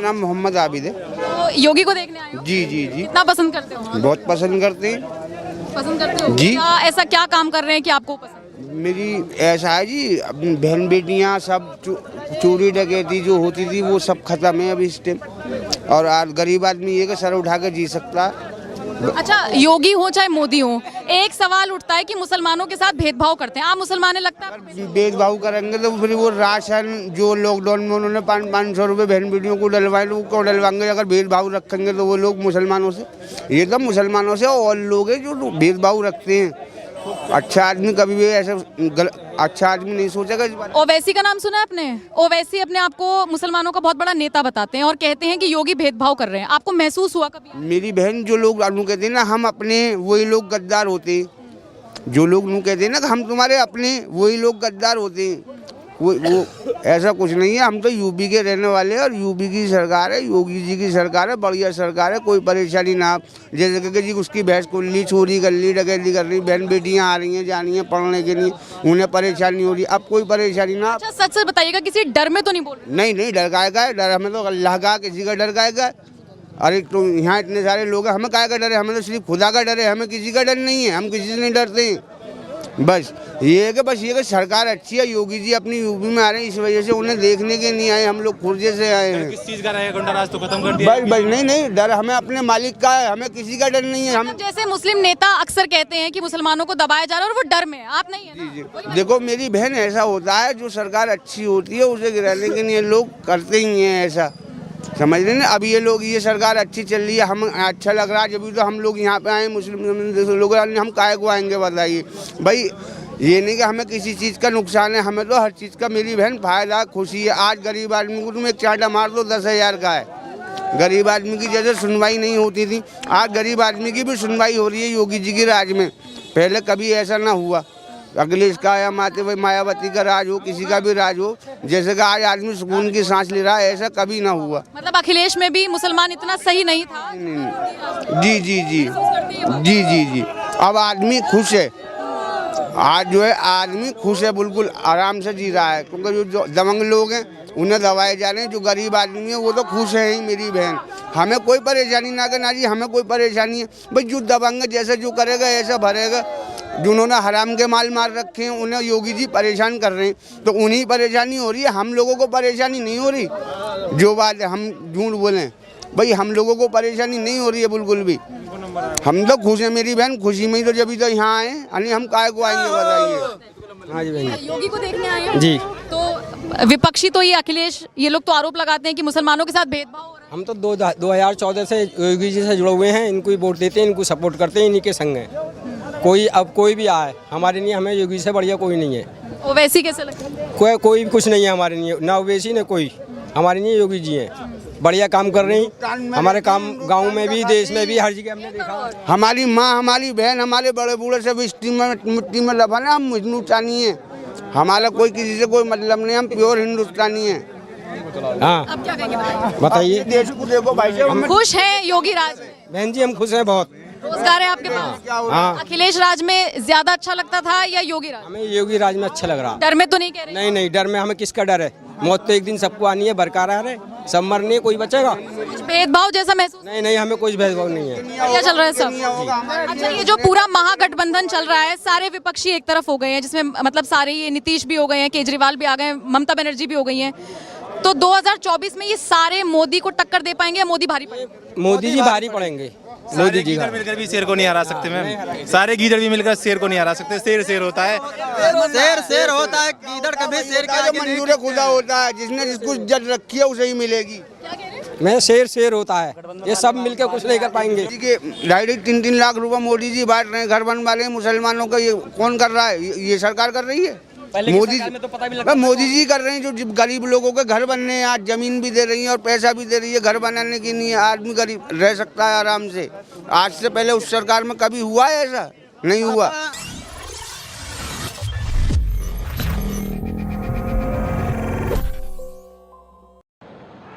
नाम मोहम्मद आबिद है। तो योगी को देखने आए हो? जी जी जी, कितना पसंद करते हो? बहुत पसंद करते हैं। पसंद करते हो जी। क्या, ऐसा क्या काम कर रहे हैं कि आपको पसंद? मेरी ऐसा है जी, अपनी बहन बेटियां सब चोरी डकैती जो होती थी वो सब खत्म है अभी इस टाइम। और आज गरीब आदमी ये कि सर उठा कर जी सकता है। अच्छा, योगी हो चाहे मोदी हो, एक सवाल उठता है कि मुसलमानों के साथ भेदभाव करते हैं। आप मुसलमान हैं लगता है आपको? भेदभाव करेंगे तो फिर वो राशन जो लॉकडाउन में उन्होंने 500 रुपये बहन बेटियों को डलवाए तो वो क्यों डलवाएंगे? अगर भेदभाव रखेंगे तो वो लोग मुसलमानों से, ये तो मुसलमानों से और लोग हैं जो भेदभाव रखते हैं। अच्छा आदमी कभी भी ऐसा अच्छा आदमी नहीं सोचेगा इस बारे में। ओवैसी का नाम सुना है आपने? ओवैसी अपने आप को मुसलमानों का बहुत बड़ा नेता बताते हैं और कहते हैं कि योगी भेदभाव कर रहे हैं। आपको महसूस हुआ कभी? मेरी बहन जो लोग अनु कहते हैं ना हम अपने, वही लोग गद्दार होते हैं। जो लोग नू कहते हैं ना कि हम तुम्हारे अपने, वही लोग गद्दार होते हैं। वो ऐसा कुछ नहीं है। हम तो यूपी के रहने वाले हैं और यूपी की सरकार है, योगी जी की सरकार है, बढ़िया सरकार है, कोई परेशानी ना। जैसे कि जी उसकी भैंस को ली, चोरी कर ली, डकैती कर रही, बहन बेटियां आ रही हैं, जा रही हैं पढ़ने के लिए, उन्हें परेशानी हो रही। अब कोई परेशानी ना। अच्छा, सच सच बताइएगा, किसी डर में तो नहीं बोल रहे? नहीं नहीं, डर का डर हमें तो अल्लाह का, किसी का डर का। अरे तो यहाँ इतने सारे लोग हैं, हमें काय का डर है? हमें तो सिर्फ खुदा का डर है, हमें किसी का डर नहीं है, हम किसी से नहीं डरते हैं। बस ये है कि सरकार अच्छी है, योगी जी अपनी यूपी में आ रहे हैं, इस वजह से उन्हें देखने के नहीं आए, हम लोग खुर्जे से आए हैं। किस चीज का रहेगा? गुंडा राज तो खत्म कर दिया। बस नहीं, डर हमें अपने मालिक का है, हमें किसी का डर नहीं है। हम जैसे मुस्लिम नेता अक्सर कहते हैं कि मुसलमानों को दबाया जा रहा है और वो डर में है, आप नहीं है ना? देखो मेरी बहन, ऐसा होता है जो सरकार अच्छी होती है उसे गिराने के लिए लोग करते ही हैं ऐसा, समझ रहे ना। अब ये लोग, ये सरकार अच्छी चल रही है, हम अच्छा लग रहा है, जब भी तो हम लोग यहाँ पे आए मुस्लिम लोग, हम काहे को आएंगे बताइए भाई। ये नहीं कि हमें किसी चीज़ का नुकसान है, हमें तो हर चीज़ का मेरी बहन फायदा खुशी है। आज गरीब आदमी को तुम एक चांटा मार दो 10,000 का है। गरीब आदमी की जैसे सुनवाई नहीं होती थी, आज गरीब आदमी की भी सुनवाई हो रही है योगी जी के राज में। पहले कभी ऐसा ना हुआ। अखिलेश का या मायावती का राज हो, किसी का भी राज हो, जैसे कि आज आदमी सुकून की सांस ले रहा है, ऐसा कभी ना हुआ। मतलब अखिलेश में भी मुसलमान इतना सही नहीं था? जी जी जी जी जी जी, अब आदमी खुश है। आज जो है आदमी खुश है, बिल्कुल आराम से जी रहा है, क्योंकि जो दबंग लोग हैं उन्हें दबाए जा रहे हैं। जो गरीब आदमी है वो तो खुश है ही मेरी बहन, हमें कोई परेशानी ना करना जी, हमें कोई परेशानी है भाई। जो दबंग है जैसे जो करेगा ऐसा भरेगा। जिन्होंने हराम के माल मार रखे हैं उन्हें योगी जी परेशान कर रहे हैं, तो उन्हीं परेशानी हो रही है, हम लोगों को परेशानी नहीं हो रही। जो बात है, हम झूठ बोलें भाई, हम लोगों को परेशानी नहीं हो रही है बिल्कुल भी। हम तो खुश हैं मेरी बहन, खुशी में ही तो जब तो यहाँ आए, यानी हम काय को आएंगे बताइए। हाँ जी बहन। योगी को देखने आए हैं जी। तो विपक्षी तो ये अखिलेश, ये लोग तो आरोप लगाते हैं कि मुसलमानों के साथ भेदभाव हो रहा है। हम तो 2014 से योगी जी से जुड़े हुए हैं, इनको ही वोट देते हैं, इनको सपोर्ट करते हैं, इन्हीं के संग हैं। कोई भी आए हमारे लिए, हमें योगी से बढ़िया कोई नहीं है। ओवैसी कैसे लगता है? कोई कुछ नहीं है हमारे लिए, ना ओवैसी ना कोई, हमारे लिए योगी जी हैं। बढ़िया काम कर रही हैं, हमारे काम गांव में भी, देश में भी, हर जगह हमने देखा। हमारी माँ, हमारी बहन, हमारे बड़े बूढ़े सब मिट्टी में लफाना, हम हिंदुस्तानी हैं। हमारा कोई किसी से कोई मतलब नहीं, हम प्योर हिंदुस्तानी हैं। हाँ अब क्या कहेंगे बताइए। देश को देखो भाई साहब, खुश हैं योगी राज में? बहन जी हम खुश हैं बहुत। रोजगार है आपके पास? हाँ, अखिलेश राज में ज्यादा अच्छा लगता था या योगी राज? हमें योगी राज में अच्छा लग रहा। डर में तो नहीं कह रहे? नहीं, डर में हमें किसका डर है? मौत तो एक दिन सबको आनी है, बरकरार है, सब मरने, कोई बचेगा? कुछ भेदभाव जैसा महसूस? नहीं, हमें कोई भेदभाव नहीं है। बढ़िया चल रहा है सब। अच्छा, ये जो पूरा महागठबंधन चल रहा है, सारे विपक्षी एक तरफ हो गए हैं, जिसमें मतलब सारे ये नीतीश भी हो गए हैं, केजरीवाल भी आ गए हैं, ममता बनर्जी भी हो गई हैं, तो 2024 में ये सारे मोदी को टक्कर दे पाएंगे या मोदी भारी पड़ेंगे? मोदी जी भारी पड़ेंगे। मोदी जी गीदड़ मिलकर भी शेर को नहीं हरा सकते मैम, सारे गीदड़ भी मिलकर शेर को नहीं हरा सकते। शेर होता है, शेर होता है, गीदड़ कभी शेर का मंजूर खुदा होता है, जिसने जिसको इज्जत रखी है उसे ही मिलेगी। मैं शेर होता है, ये सब मिलकर कुछ नहीं कर पाएंगे। 2.5-3 लाख रुपए मोदी जी बांट रहे हैं घर बनवा रहे हैं मुसलमानों का, ये कौन कर रहा है? ये सरकार कर रही है, मोदी जी कर रहे हैं। जो गरीब लोगों के घर बनने हैं, आज जमीन भी दे रही है और पैसा भी दे रही है घर बनाने के लिए, आदमी गरीब रह सकता है आराम से। आज से पहले उस सरकार में कभी हुआ है ऐसा? नहीं हुआ।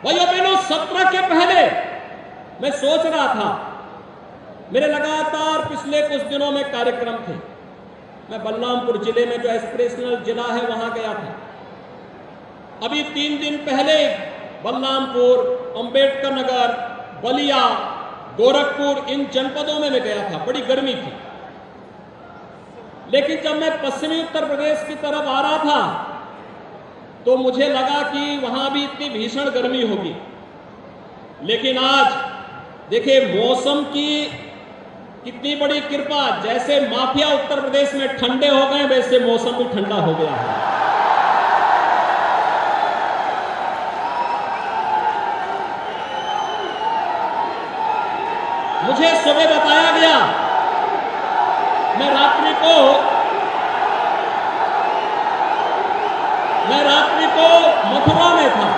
भाइयों बहनों, सत्र के पहले मैं सोच रहा था, मेरे लगातार पिछले कुछ दिनों में कार्यक्रम थे। मैं बलरामपुर जिले में जो एस्पिरेशनल जिला है वहां गया था। अभी 3 दिन पहले बलरामपुर, अंबेडकर नगर, बलिया, गोरखपुर, इन जनपदों में मैं गया था। बड़ी गर्मी थी, लेकिन जब मैं पश्चिमी उत्तर प्रदेश की तरफ आ रहा था तो मुझे लगा कि वहां भी इतनी भीषण गर्मी होगी। लेकिन आज देखिए मौसम की कितनी बड़ी कृपा, जैसे माफिया उत्तर प्रदेश में ठंडे हो गए वैसे मौसम भी ठंडा हो गया है। मुझे सुबह बताया गया, मैं रात्रि को मथुरा में था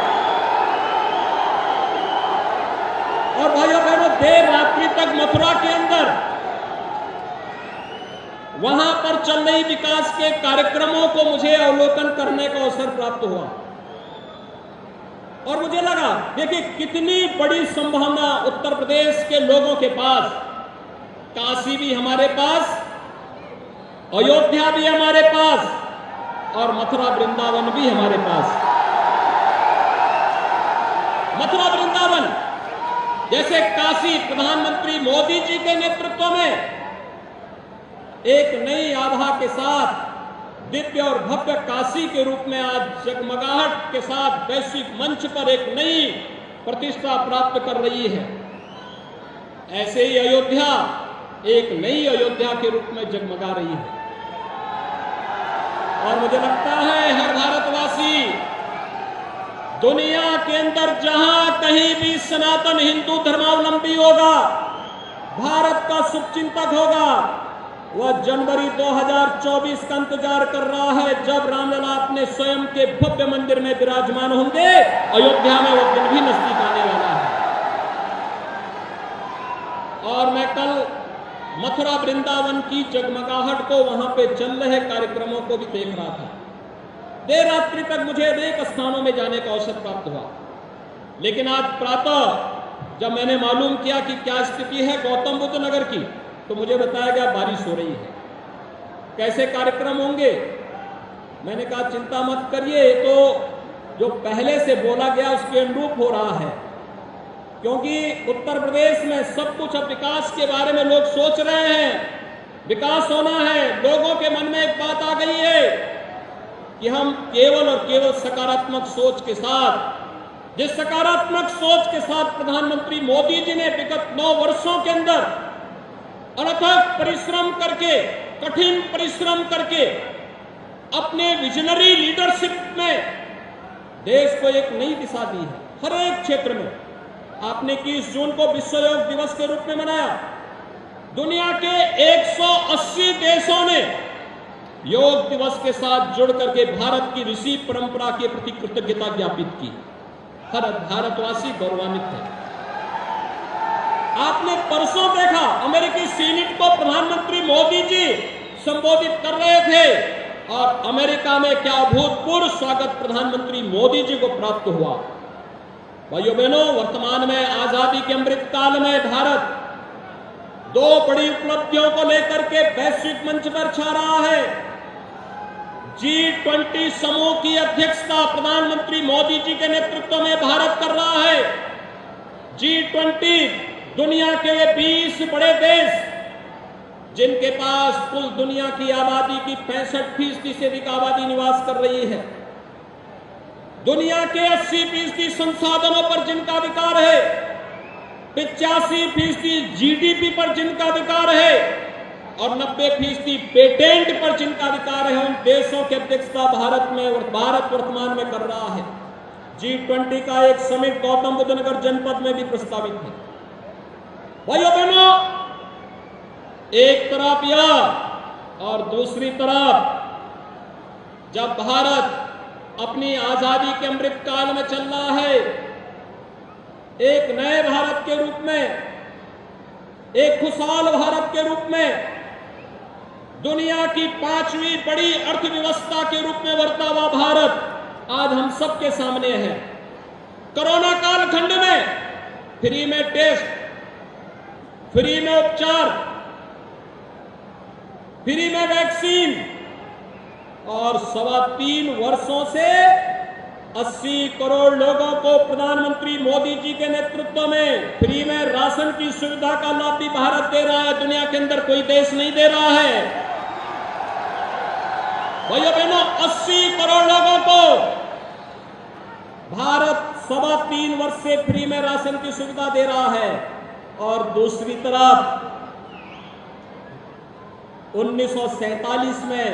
और भाइयों बहनों देर रात्रि तक मथुरा के अंदर वहां पर चल रही विकास के कार्यक्रमों को मुझे अवलोकन करने का अवसर प्राप्त हुआ और मुझे लगा देखिए कितनी बड़ी संभावना उत्तर प्रदेश के लोगों के पास। काशी भी हमारे पास, अयोध्या भी हमारे पास और मथुरा वृंदावन भी हमारे पास। मथुरा वृंदावन जैसे काशी प्रधानमंत्री मोदी जी के नेतृत्व में एक नई आभा के साथ दिव्य और भव्य काशी के रूप में आज जगमगाहट के साथ वैश्विक मंच पर एक नई प्रतिष्ठा प्राप्त कर रही है। ऐसे ही अयोध्या एक नई अयोध्या के रूप में जगमगा रही है और मुझे लगता है हर भारतवासी दुनिया के अंदर जहां कहीं भी सनातन हिंदू धर्मावलंबी होगा, भारत का शुभचिंतक होगा, वह जनवरी 2024 का इंतजार कर रहा है जब रामलला अपने स्वयं के भव्य मंदिर में विराजमान होंगे। अयोध्या में वो दिन भी नजदीक आने वाला है। और मैं कल मथुरा वृंदावन की जगमगाहट को, वहां पे चल रहे कार्यक्रमों को भी देख रहा था। देर रात्रि तक मुझे अनेक स्थानों में जाने का अवसर प्राप्त हुआ, लेकिन आज प्रातः जब मैंने मालूम किया कि क्या स्थिति है गौतम बुद्ध नगर की, तो मुझे बताया गया बारिश हो रही है। कैसे कार्यक्रम होंगे? मैंने कहा चिंता मत करिए, तो जो पहले से बोला गया उसके अनुरूप हो रहा है, क्योंकि उत्तर प्रदेश में सब कुछ अब विकास के बारे में लोग सोच रहे हैं, विकास होना है। लोगों के मन में एक बात आ गई है कि हम केवल और केवल सकारात्मक सोच के साथ, जिस सकारात्मक सोच के साथ प्रधानमंत्री मोदी जी ने विगत 9 वर्षों के अंदर अथक परिश्रम करके, कठिन परिश्रम करके अपने विजनरी लीडरशिप में देश को एक नई दिशा दी है। हर एक क्षेत्र में आपने 21 जून को विश्व योग दिवस के रूप में मनाया। दुनिया के 180 देशों ने योग दिवस के साथ जुड़ करके भारत की ऋषि परंपरा के प्रति कृतज्ञता ज्ञापित की। हर भारतवासी गौरवान्वित है। आपने परसों देखा अमेरिकी सीनेट को प्रधानमंत्री मोदी जी संबोधित कर रहे थे और अमेरिका में क्या अभूतपूर्व स्वागत प्रधानमंत्री मोदी जी को प्राप्त हुआ। भाइयों बहनों, वर्तमान में आजादी के अमृत काल में भारत 2 बड़ी उपलब्धियों को लेकर के वैश्विक मंच पर छा रहा है। G20 समूह की अध्यक्षता प्रधानमंत्री मोदी जी के नेतृत्व में भारत कर रहा है। G20 दुनिया के 20 बड़े देश जिनके पास कुल दुनिया की आबादी की 65% से अधिक आबादी निवास कर रही है, दुनिया के 80% संसाधनों पर जिनका अधिकार है, 85% GDP पर जिनका अधिकार है और 90% पेटेंट पर जिनका अधिकार है, उन देशों की अध्यक्षता भारत वर्तमान में कर रहा है। G20 का एक समिट गौतम बुद्ध नगर जनपद में भी प्रस्तावित है। भाइयों बहनों, एक तरफ यह और दूसरी तरफ जब भारत अपनी आजादी के अमृत काल में चल रहा है, एक नए भारत के रूप में, एक खुशहाल भारत के रूप में, दुनिया की 5वीं बड़ी अर्थव्यवस्था के रूप में बढ़ता हुआ भारत आज हम सबके सामने है। कोरोना कालखंड में फ्री में टेस्ट, फ्री में उपचार, फ्री में वैक्सीन और 3.25 वर्षों से 80 करोड़ लोगों को प्रधानमंत्री मोदी जी के नेतृत्व में फ्री में राशन की सुविधा का लाभ भी भारत दे रहा है, दुनिया के अंदर कोई देश नहीं दे रहा है। भाइयों बहनों, 80 करोड़ लोगों को भारत 3.25 वर्ष से फ्री में राशन की सुविधा दे रहा है। और दूसरी तरफ 1947 में